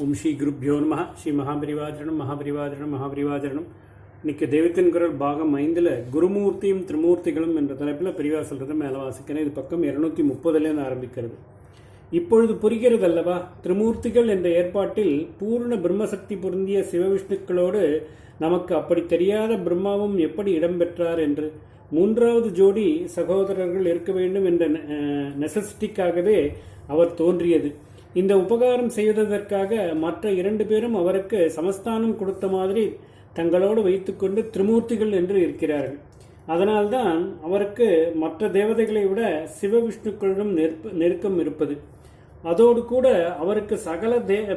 ஓம் ஸ்ரீ குருப்யோ நம. ஸ்ரீ மகாபரிவாஜனம். இன்னைக்கு தெய்வத்தின் குரல் பாகம் 5ல் குருமூர்த்தியும் திரிமூர்த்திகளும் என்ற தலைப்பில் பெரியவா சொல்கிறத மேலே வாசிக்கிறேன். இது பக்கம் 230 ஆரம்பிக்கிறது. இப்பொழுது புரிகிறது அல்லவா? திரிமூர்த்திகள் என்ற ஏற்பாட்டில் பூர்ண பிரம்மசக்தி பொருந்திய சிவவிஷ்ணுக்களோடு நமக்கு அப்படி தெரியாத பிரம்மாவும் எப்படி இடம்பெற்றார் என்று. மூன்றாவது ஜோடி சகோதரர்கள் இருக்க வேண்டும் என்ற நெசசிட்டிக்காகவே அவர் தோன்றியது. இந்த உபகாரம் செய்வதற்காக மற்ற 2 பேரும் அவருக்கு சமஸ்தானம் கொடுத்த மாதிரி தங்களோடு வைத்துக்கொண்டு திரிமூர்த்திகள் என்று இருக்கிறார்கள். அதனால்தான் அவருக்கு மற்ற தேவதைகளை விட சிவவிஷ்ணுக்களிடம் நெருக்கம் இருப்பது. அதோடு கூட அவருக்கு சகல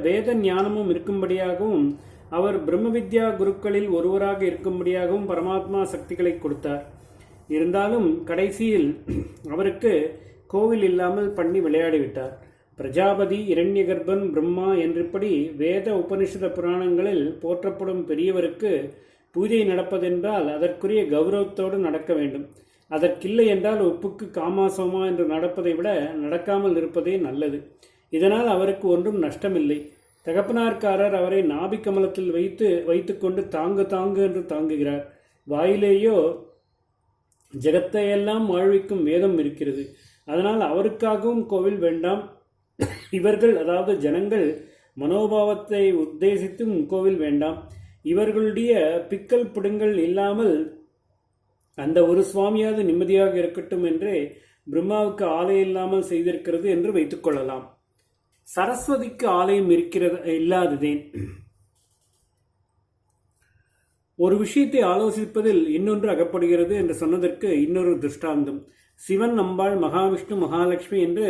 வேத ஞானமும் இருக்கும்படியாகவும் அவர் பிரம்ம வித்யா குருக்களில் ஒருவராக இருக்கும்படியாகவும் பரமாத்மா சக்திகளை கொடுத்தார். இருந்தாலும் கடைசியில் அவருக்கு கோவில் இல்லாமல் பண்ணி விளையாடிவிட்டார். பிரஜாபதி, இரண்யகர்பன், பிரம்மா என்றபடி வேத உபனிஷத புராணங்களில் போற்றப்படும் பெரியவருக்கு பூஜை நடப்பதென்றால் அதற்குரிய கௌரவத்தோடு நடக்க வேண்டும். அதற்கில்லை என்றால் உப்புக்கு காமாசோமா என்று நடப்பதை விட நடக்காமல் இருப்பதே நல்லது. இதனால் அவருக்கு ஒன்றும் நஷ்டமில்லை. தகப்பனார்காரர் அவரை நாபி கமலத்தில் வைத்துக்கொண்டு தாங்கு என்று தாங்குகிறார். வாயிலேயோ ஜெகத்தையெல்லாம் வாழ்விக்கும் வேதம் இருக்கிறது. அதனால் அவருக்காகவும் கோவில் வேண்டாம். இவர்கள், அதாவது ஜனங்கள் மனோபாவத்தை உத்தேசித்தும் கோவில் வேண்டாம். இவர்களுடைய பிக்கல் பிடுங்கள் இல்லாமல் அந்த ஒரு சுவாமியாவது நிம்மதியாக இருக்கட்டும் என்றே பிரம்மாவுக்கு ஆலயம் இல்லாமல் செய்திருக்கிறது என்று வைத்துக் கொள்ளலாம். சரஸ்வதிக்கு ஆலயம் இல்லாததேன்? ஒரு விஷயத்தை ஆலோசிப்பதில் இன்னொன்று அகப்படுகிறது என்று சொன்னதற்கு இன்னொரு திருஷ்டாந்தம். சிவன், அம்பாள், மகாவிஷ்ணு, மகாலட்சுமி என்று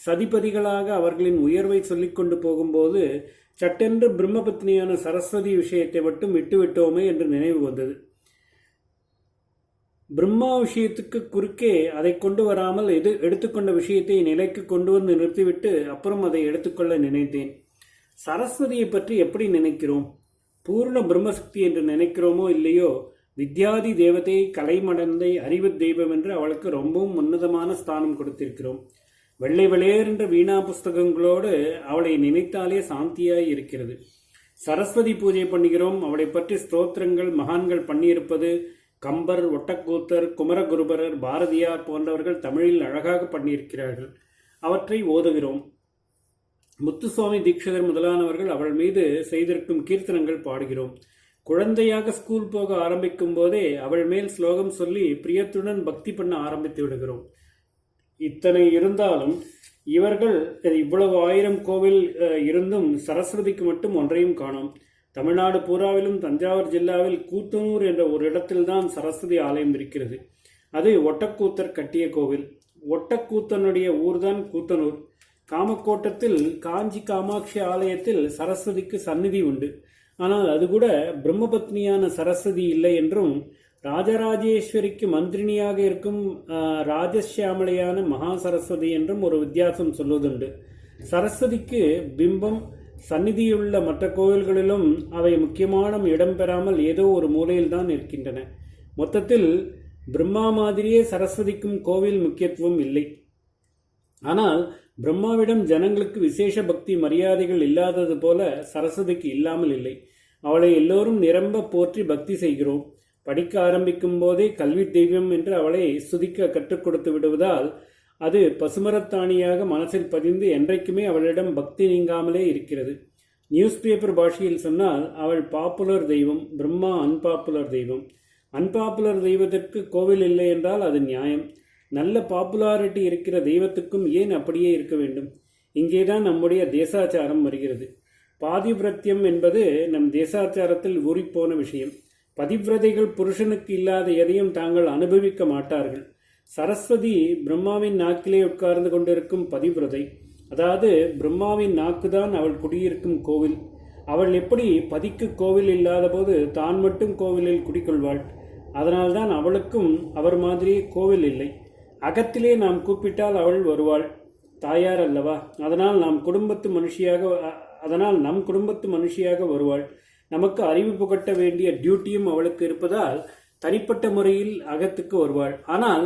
சதிபதிகளாக அவர்களின் உயர்வை சொல்லிக்கொண்டு போகும்போது சட்டென்று பிரம்மபத்னியான சரஸ்வதி விஷயத்தை மட்டும் விட்டுவிட்டோமே என்று நினைவு வந்தது. பிரம்மா விஷயத்துக்கு குறுக்கே அதை கொண்டு வராமல் எடுத்துக்கொண்ட விஷயத்தை நிலைக்கு கொண்டு வந்து நிறுத்திவிட்டு அப்புறம் அதை எடுத்துக்கொள்ள நினைத்தேன். சரஸ்வதியை பற்றி எப்படி நினைக்கிறோம்? பூர்ண பிரம்மசக்தி என்று நினைக்கிறோமோ இல்லையோ, வித்யாதி தேவதை, கலைமடந்தை, அறிவு தெய்வம் என்று அவளுக்கு ரொம்பவும் உன்னதமான ஸ்தானம் கொடுத்திருக்கிறோம். வெள்ளை வெளியேற வீணா புஸ்தகங்களோடு அவளை நினைத்தாலே சாந்தியாய் இருக்கிறது. சரஸ்வதி பூஜை பண்ணுகிறோம். அவளை பற்றி ஸ்தோத்திரங்கள் மகான்கள் பண்ணியிருப்பது கம்பர், ஒட்டக்கூத்தர், குமரகுருபரர், பாரதியார் போன்றவர்கள் தமிழில் அழகாக பண்ணியிருக்கிறார்கள். அவற்றை ஓதுகிறோம். முத்துசுவாமி தீட்சிதர் முதலானவர்கள் அவள் மீது செய்திருக்கும் கீர்த்தனங்கள் பாடுகிறோம். குழந்தையாக ஸ்கூல் போக ஆரம்பிக்கும் போதே அவள் மேல் ஸ்லோகம் சொல்லி பிரியத்துடன் பக்தி பண்ண ஆரம்பித்து விடுகிறோம். இத்தனை இருந்தாலும் இவர்கள் இவ்வளவு 1000 கோவில் இருந்தும் சரஸ்வதிக்கு மட்டும் ஒன்றையும் காணோம். தமிழ்நாடு பூராவிலும் தஞ்சாவூர் ஜில்லாவில் கூத்தனூர் என்ற ஒரு இடத்தில்தான் சரஸ்வதி ஆலயம் இருக்கிறது. அது ஒட்டக்கூத்தர் கட்டிய கோவில். ஒட்டக்கூத்தனுடைய ஊர்தான் கூத்தனூர். காமக்கோட்டத்தில் காஞ்சி காமாட்சி ஆலயத்தில் சரஸ்வதிக்கு சந்நிதி உண்டு. ஆனால் அது கூட பிரம்மபத்னியான சரஸ்வதி இல்லை என்றும் ராஜராஜேஸ்வரிக்கு மந்திரினியாக இருக்கும் ராஜசியாமலையான மகா சரஸ்வதி என்றும் ஒரு வித்தியாசம் சொல்வதுண்டு. சரஸ்வதிக்கு பிம்பம் சந்நிதியுள்ள மற்ற கோவில்களிலும் அவை முக்கியமான இடம் பெறாமல் ஏதோ ஒரு மூலையில்தான் இருக்கின்றன. மொத்தத்தில் பிரம்மா மாதிரியே சரஸ்வதிக்கும் கோவில் முக்கியத்துவம் இல்லை. ஆனால் பிரம்மாவிடம் ஜனங்களுக்கு விசேஷ பக்தி மரியாதைகள் இல்லாதது போல சரஸ்வதிக்கு இல்லாமல் இல்லை. அவளை எல்லோரும் நிரம்ப போற்றி பக்தி செய்கிறோம். படிக்க ஆரம்பிக்கும் போதே கல்வி தெய்வம் என்று அவளை ஸ்துதிக்க கற்றுக் கொடுத்து விடுவதால் அது பசுமரத்தாணியாக மனசில் பதிந்து என்றைக்குமே அவளிடம் பக்தி நீங்காமலே இருக்கிறது. நியூஸ் பேப்பர் பாஷையில் சொன்னால் அவள் பாப்புலர் தெய்வம், பிரம்மா அன்பாப்புலர் தெய்வம். அன்பாப்புலர் தெய்வத்திற்கு கோவில் இல்லை என்றால் அது நியாயம். நல்ல பாப்புலாரிட்டி இருக்கிற தெய்வத்துக்கும் ஏன் அப்படியே இருக்க வேண்டும்? இங்கேதான் நம்முடைய தேசாச்சாரம் வருகிறது. பாதிவிரத்தியம் என்பது நம் தேசாச்சாரத்தில் ஊறிப்போன விஷயம். பதிவிரதைகள் புருஷனுக்கு இல்லாத எதையும் தாங்கள் அனுபவிக்க மாட்டார்கள். சரஸ்வதி பிரம்மாவின் நாக்கிலே உட்கார்ந்து கொண்டிருக்கும் பதிவிரதை. அதாவது பிரம்மாவின் நாக்குதான் அவள் குடியிருக்கும் கோவில். அவள் எப்படி பதிக்கு கோவில் இல்லாத போது தான் மட்டும் கோவிலில் குடிக்கொள்வாள். அதனால்தான் அவளுக்கும் அவர் மாதிரி கோவில் இல்லை. அகத்திலே நாம் கூப்பிட்டால் அவள் வருவாள். தாயார் அல்லவா? அதனால் நம் குடும்பத்து மனுஷியாக வருவாள். நமக்கு அறிவு புகட்ட வேண்டிய டியூட்டியும் அவளுக்கு இருப்பதால் தனிப்பட்ட முறையில் அகத்துக்கு வருவாள். ஆனால்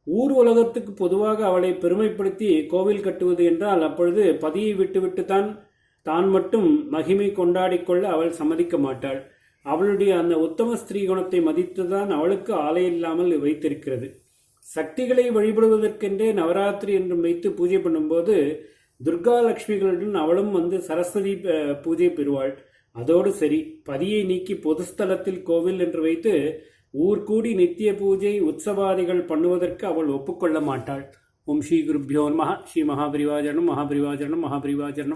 ஊர் உலகத்துக்கு பொதுவாக அவளை பெருமைப்படுத்தி கோவில் கட்டுவது என்றால் அப்பொழுது பதியை விட்டுவிட்டுத்தான் தான் மட்டும் மகிமை கொண்டாடிக்கொள்ள அவள் சம்மதிக்க மாட்டாள். அவளுடைய அந்த உத்தம ஸ்திரீ குணத்தை மதித்துதான் அவளுக்கு ஆலை இல்லாமல் வைத்திருக்கிறது. சக்திகளை வழிபடுவதற்கென்றே நவராத்திரி என்றும் வைத்து பூஜை பண்ணும்போது துர்கா லட்சுமிகளுடன் அவளும் வந்து சரஸ்வதி பூஜை பெறுவாள். அதோடு சரி, பதியை நீக்கி பொதுஸ்தலத்தில் கோவில் என்று வைத்து ஊர் கூடி நித்திய பூஜை உற்சவாதிகள் பண்ணுவதற்கு அவள் ஒப்புக்கொள்ள மாட்டாள். ஓம் ஸ்ரீ குருப்யோ நமः. ஸ்ரீ மகாபரிவாஜனம் மகாபரிவாஜனம் மகாபரிவாஜனம்.